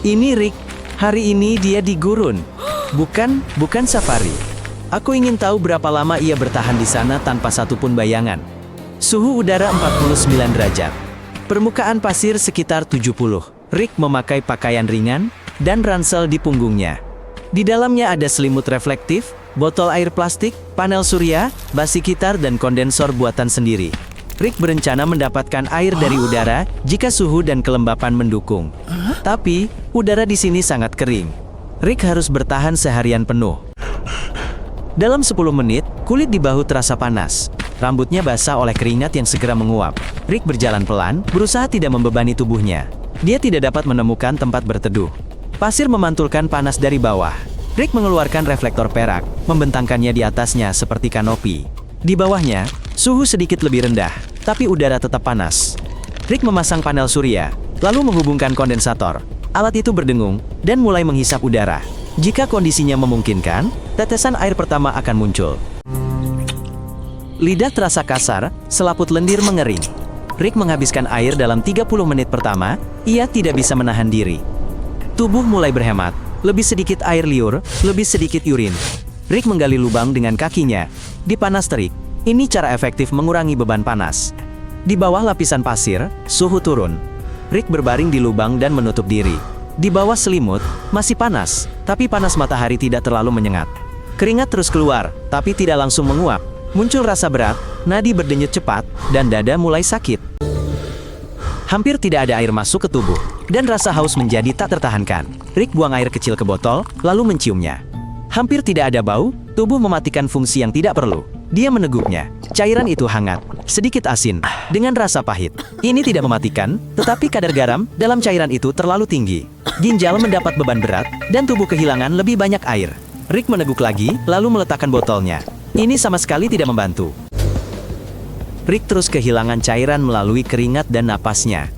Ini Rick. Hari ini dia di gurun. Bukan safari. Aku ingin tahu berapa lama ia bertahan di sana tanpa satupun bayangan. Suhu udara 49 derajat. Permukaan pasir sekitar 70. Rick memakai pakaian ringan dan ransel di punggungnya. Di dalamnya ada selimut reflektif, botol air plastik, panel surya, basi gitar dan kondensor buatan sendiri. Rick berencana mendapatkan air dari udara jika suhu dan kelembapan mendukung. Tapi, udara di sini sangat kering. Rick harus bertahan seharian penuh. Dalam 10 menit, kulit di bahu terasa panas. Rambutnya basah oleh keringat yang segera menguap. Rick berjalan pelan, berusaha tidak membebani tubuhnya. Dia tidak dapat menemukan tempat berteduh. Pasir memantulkan panas dari bawah. Rick mengeluarkan reflektor perak, membentangkannya di atasnya seperti kanopi. Di bawahnya, suhu sedikit lebih rendah, tapi udara tetap panas. Rick memasang panel surya, lalu menghubungkan kondensator. Alat itu berdengung, dan mulai menghisap udara. Jika kondisinya memungkinkan, tetesan air pertama akan muncul. Lidah terasa kasar, selaput lendir mengering. Rick menghabiskan air dalam 30 menit pertama, ia tidak bisa menahan diri. Tubuh mulai berhemat, lebih sedikit air liur, lebih sedikit urin. Rick menggali lubang dengan kakinya. Di panas terik, ini cara efektif mengurangi beban panas. Di bawah lapisan pasir, suhu turun. Rick berbaring di lubang dan menutup diri. Di bawah selimut, masih panas, tapi panas matahari tidak terlalu menyengat. Keringat terus keluar, tapi tidak langsung menguap. Muncul rasa berat, nadi berdenyut cepat, dan dada mulai sakit. Hampir tidak ada air masuk ke tubuh, dan rasa haus menjadi tak tertahankan. Rick buang air kecil ke botol, lalu menciumnya. Hampir tidak ada bau, tubuh mematikan fungsi yang tidak perlu. Dia meneguknya. Cairan itu hangat, sedikit asin, dengan rasa pahit. Ini tidak mematikan, tetapi kadar garam dalam cairan itu terlalu tinggi. Ginjal mendapat beban berat, dan tubuh kehilangan lebih banyak air. Rick meneguk lagi, lalu meletakkan botolnya. Ini sama sekali tidak membantu. Rick terus kehilangan cairan melalui keringat dan napasnya.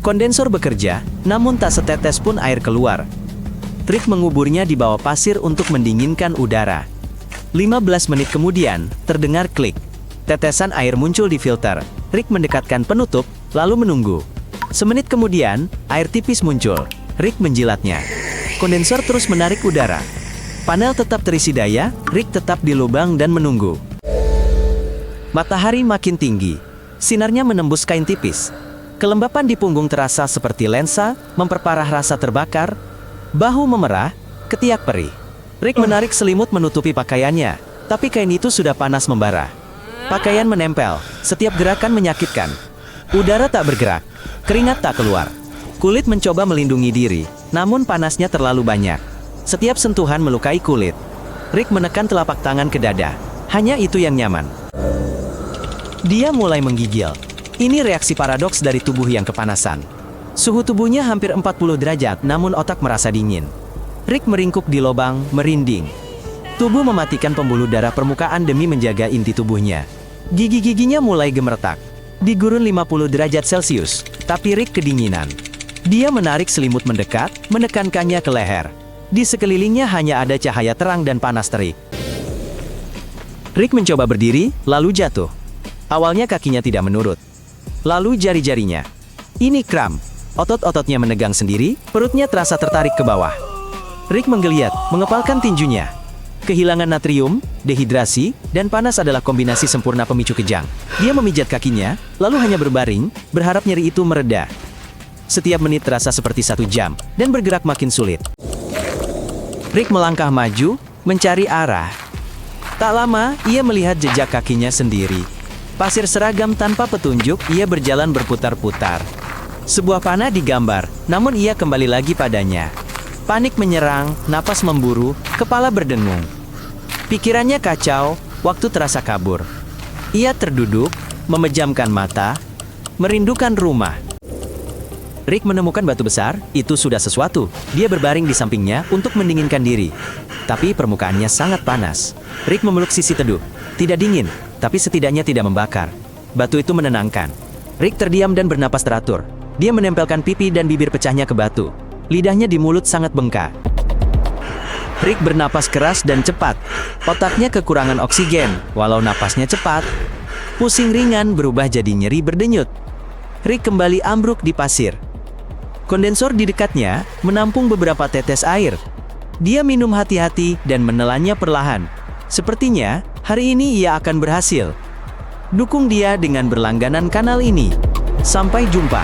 Kondensor bekerja, namun tak setetes pun air keluar. Rick menguburnya di bawah pasir untuk mendinginkan udara. 15 menit kemudian, terdengar klik. Tetesan air muncul di filter. Rick mendekatkan penutup, lalu menunggu. Semenit kemudian, air tipis muncul. Rick menjilatnya. Kondensor terus menarik udara. Panel tetap terisi daya, Rick tetap di lubang dan menunggu. Matahari makin tinggi. Sinarnya menembus kain tipis. Kelembapan di punggung terasa seperti lensa, memperparah rasa terbakar. Bahu memerah, ketiak perih. Rick menarik selimut menutupi pakaiannya, tapi kain itu sudah panas membara. Pakaian menempel, setiap gerakan menyakitkan. Udara tak bergerak, keringat tak keluar. Kulit mencoba melindungi diri, namun panasnya terlalu banyak. Setiap sentuhan melukai kulit. Rick menekan telapak tangan ke dada. Hanya itu yang nyaman. Dia mulai menggigil. Ini reaksi paradoks dari tubuh yang kepanasan. Suhu tubuhnya hampir 40 derajat, namun otak merasa dingin. Rick meringkuk di lubang, merinding. Tubuh mematikan pembuluh darah permukaan demi menjaga inti tubuhnya. Gigi-giginya mulai gemeretak. Di gurun 50 derajat Celcius, tapi Rick kedinginan. Dia menarik selimut mendekat, menekankannya ke leher. Di sekelilingnya hanya ada cahaya terang dan panas terik. Rick mencoba berdiri, lalu jatuh. Awalnya kakinya tidak menurut. Lalu jari-jarinya. Ini kram. Otot-ototnya menegang sendiri, perutnya terasa tertarik ke bawah. Rick menggeliat, mengepalkan tinjunya. Kehilangan natrium, dehidrasi, dan panas adalah kombinasi sempurna pemicu kejang. Dia memijat kakinya, lalu hanya berbaring, berharap nyeri itu mereda. Setiap menit terasa seperti 1 jam, dan bergerak makin sulit. Rick melangkah maju, mencari arah. Tak lama, ia melihat jejak kakinya sendiri. Pasir seragam tanpa petunjuk, ia berjalan berputar-putar. Sebuah panah digambar, namun ia kembali lagi padanya. Panik menyerang, napas memburu, kepala berdengung. Pikirannya kacau, waktu terasa kabur. Ia terduduk, memejamkan mata, merindukan rumah. Rick menemukan batu besar, itu sudah sesuatu. Dia berbaring di sampingnya untuk mendinginkan diri. Tapi permukaannya sangat panas. Rick memeluk sisi teduh. Tidak dingin, tapi setidaknya tidak membakar. Batu itu menenangkan. Rick terdiam dan bernapas teratur. Dia menempelkan pipi dan bibir pecahnya ke batu. Lidahnya di mulut sangat bengkak. Rick bernapas keras dan cepat. Otaknya kekurangan oksigen, walau napasnya cepat. Pusing ringan berubah jadi nyeri berdenyut. Rick kembali ambruk di pasir. Kondensor di dekatnya menampung beberapa tetes air. Dia minum hati-hati dan menelannya perlahan. Sepertinya, hari ini ia akan berhasil. Dukung dia dengan berlangganan kanal ini. Sampai jumpa.